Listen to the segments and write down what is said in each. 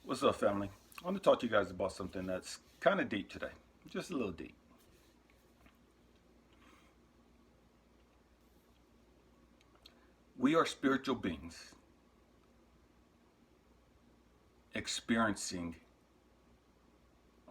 What's up, family? I want to talk to you guys about something that's kind of deep today, just a little deep. We are spiritual beings experiencing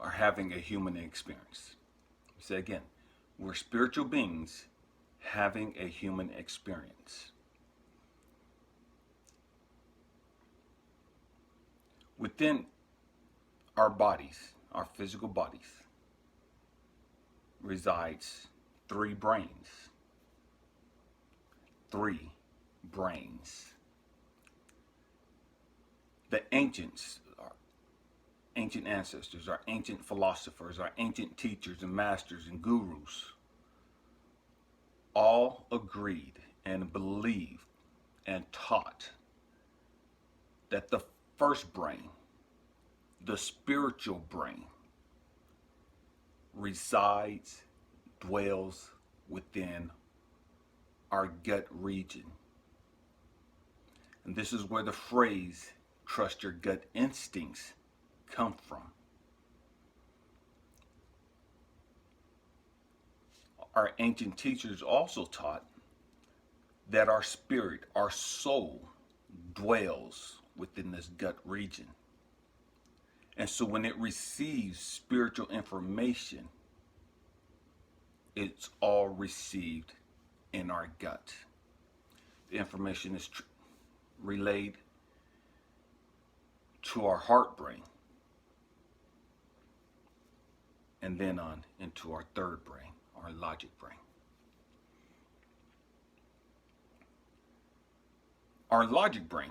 or having a human experience. Say again, we're spiritual beings having a human experience. Within our bodies, our physical bodies, resides three brains. Three brains. The ancients, our ancient ancestors, our ancient philosophers, our ancient teachers and masters and gurus, all agreed and believed and taught that the first brain, the spiritual brain, resides, dwells within our gut region. And this is where the phrase, trust your gut instincts, come from. Our ancient teachers also taught that our spirit, our soul, dwells within this gut region. And so when it receives spiritual information, it's all received in our gut. The information is relayed to our heart brain and then on into our third brain, our logic brain. Our logic brain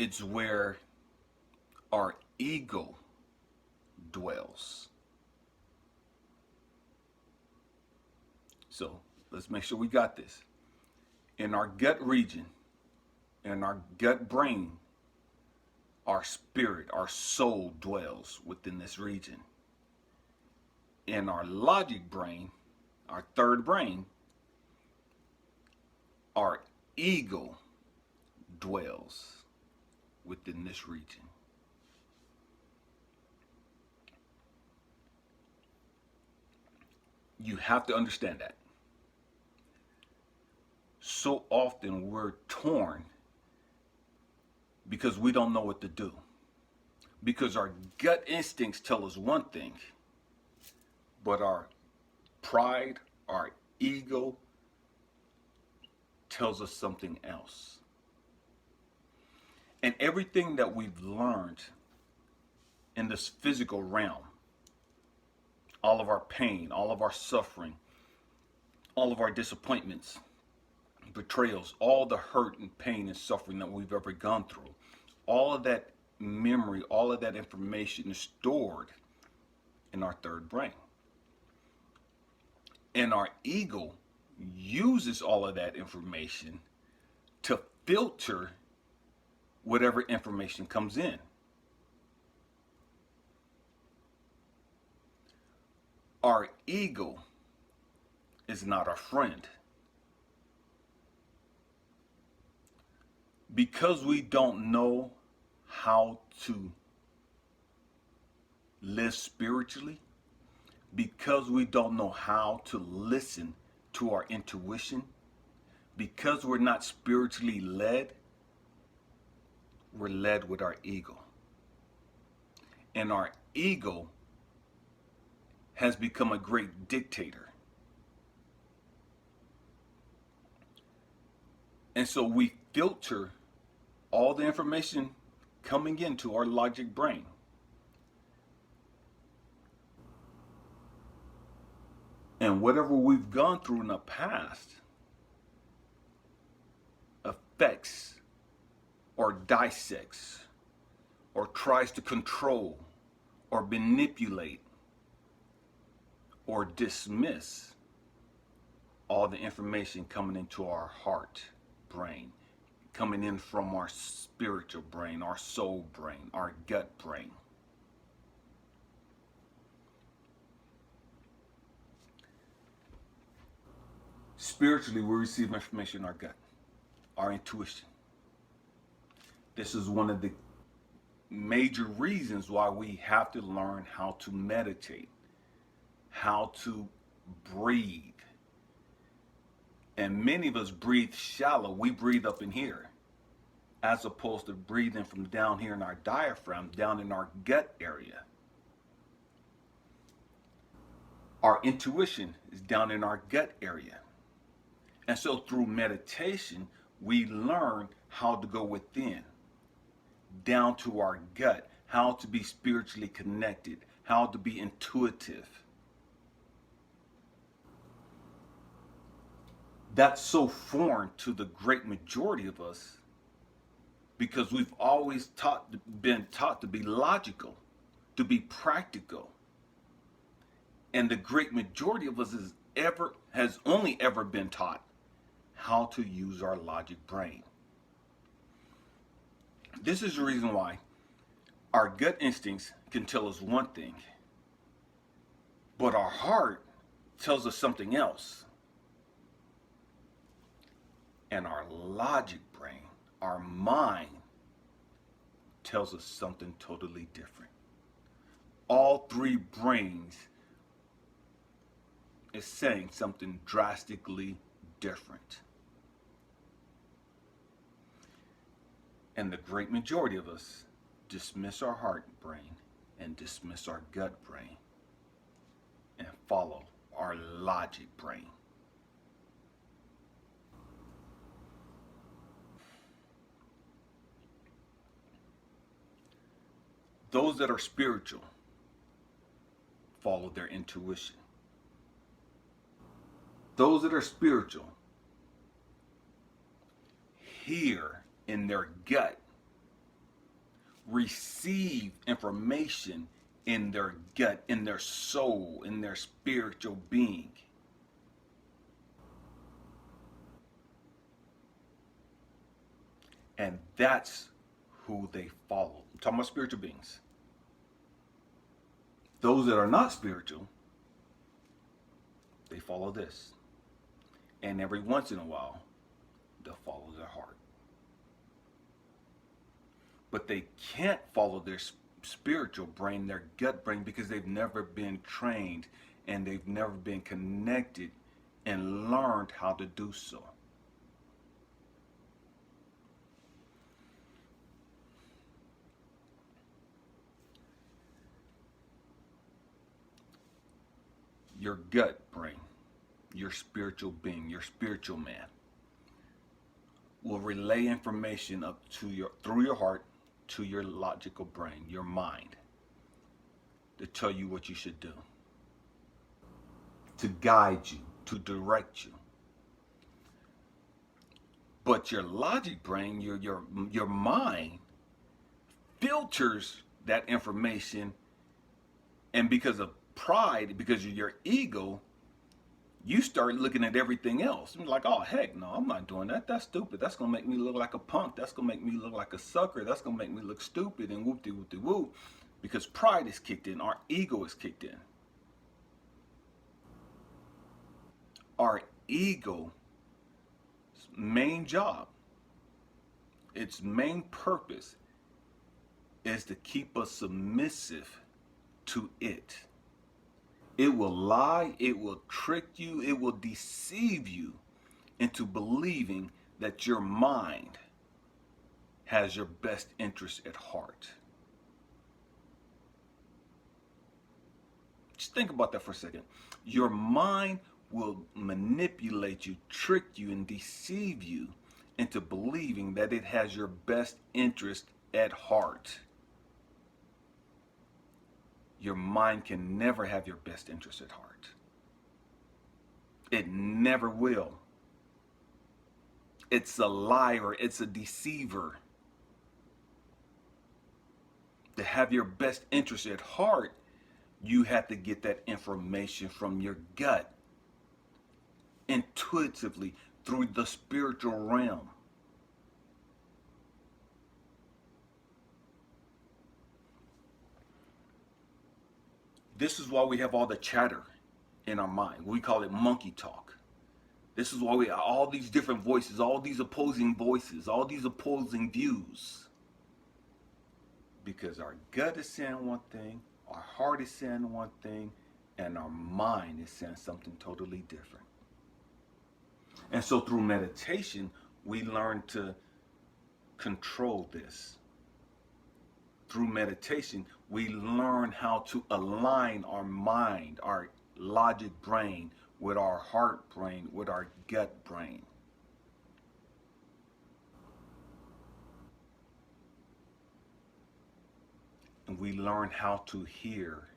it's where our ego dwells. So let's make sure we got this. In our gut region, in our gut brain, our spirit, our soul dwells within this region. In our logic brain, our third brain, our ego dwells within this region. You have to understand that. So often we're torn because we don't know what to do. Because our gut instincts tell us one thing, but our pride, our ego tells us something else. And everything that we've learned in this physical realm, all of our pain, all of our suffering, all of our disappointments, betrayals, all the hurt and pain and suffering that we've ever gone through, all of that memory, all of that information is stored in our third brain. And our ego uses all of that information to filter whatever information comes in. Our ego is not our friend. Because we don't know how to live spiritually, because we don't know how to listen to our intuition, because we're not spiritually led, we're led with our ego. And our ego has become a great dictator. And so we filter all the information coming into our logic brain. And whatever we've gone through in the past affects or dissects or tries to control or manipulate or dismiss all the information coming into our heart brain, coming in from our spiritual brain, our soul brain, our gut brain. Spiritually, we receive information in our gut. our intuition. This is one of the major reasons why we have to learn how to meditate, how to breathe. And many of us breathe shallow. We breathe up in here, as opposed to breathing from down here in our diaphragm, down in our gut area. Our intuition is down in our gut area. And so through meditation, we learn how to go within, down to our gut, how to be spiritually connected, how to be intuitive. That's so foreign to the great majority of us because we've always been taught to be logical, to be practical. And the great majority of us has only ever been taught how to use our logic brain. This is the reason why our gut instincts can tell us one thing, but our heart tells us something else. And our logic brain, our mind, tells us something totally different. All three brains is saying something drastically different. And the great majority of us dismiss our heart brain and dismiss our gut brain and follow our logic brain. Those that are spiritual follow their intuition. Those that are spiritual hear in their gut, receive information in their gut, in their soul, in their spiritual being. And that's who they follow. I'm talking about spiritual beings. Those that are not spiritual, they follow this. And every once in a while, they'll follow their heart. But they can't follow their spiritual brain, their gut brain, because they've never been trained and they've never been connected and learned how to do so. Your gut brain, your spiritual being, your spiritual man, will relay information up to through your heart to your logical brain, your mind, to tell you what you should do, to guide you, to direct you. But your logic brain, your mind, filters that information, and because of pride, because of your ego, you start looking at everything else. You're like, oh, heck no, I'm not doing that. That's stupid. That's going to make me look like a punk. That's going to make me look like a sucker. That's going to make me look stupid and whoop-de-whoop-de-whoop. Because pride is kicked in. Our ego is kicked in. Our ego's main job, its main purpose, is to keep us submissive to it. It will lie, it will trick you, it will deceive you into believing that your mind has your best interest at heart. Just think about that for a second. Your mind will manipulate you, trick you, and deceive you into believing that it has your best interest at heart. Your mind can never have your best interest at heart. It never will. It's a liar. It's a deceiver. To have your best interest at heart, you have to get that information from your gut, intuitively, through the spiritual realm. This is why we have all the chatter in our mind. We call it monkey talk. This is why we have all these different voices, all these opposing voices, all these opposing views. Because our gut is saying one thing, our heart is saying one thing, and our mind is saying something totally different. And so through meditation, we learn to control this. Through meditation, we learn how to align our mind, our logic brain, with our heart brain, with our gut brain. And we learn how to hear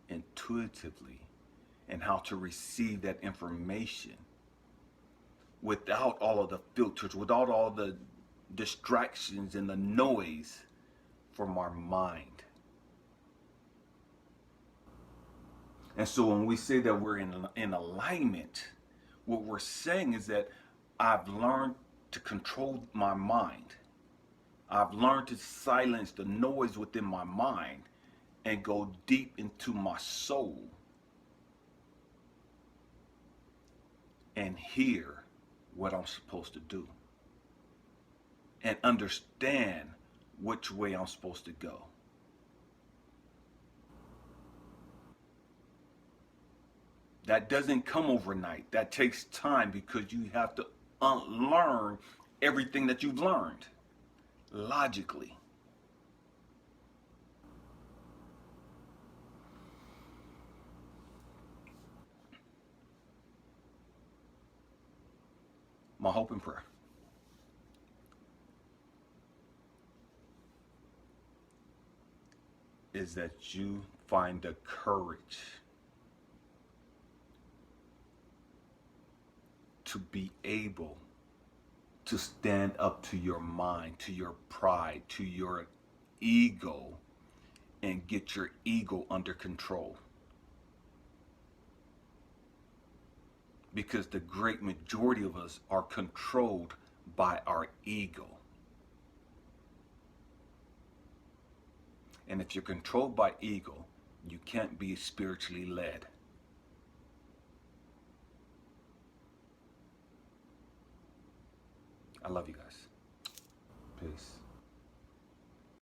intuitively and how to receive that information without all of the filters, without all the distractions and the noise from our mind. And so when we say that we're in alignment, what we're saying is that I've learned to control my mind. I've learned to silence the noise within my mind and go deep into my soul and hear what I'm supposed to do and understand which way I'm supposed to go. That doesn't come overnight. That takes time because you have to unlearn everything that you've learned logically. My hope and prayer is that you find the courage to be able to stand up to your mind, to your pride, to your ego, and get your ego under control. Because the great majority of us are controlled by our ego. And if you're controlled by ego, you can't be spiritually led. I love you guys. Peace.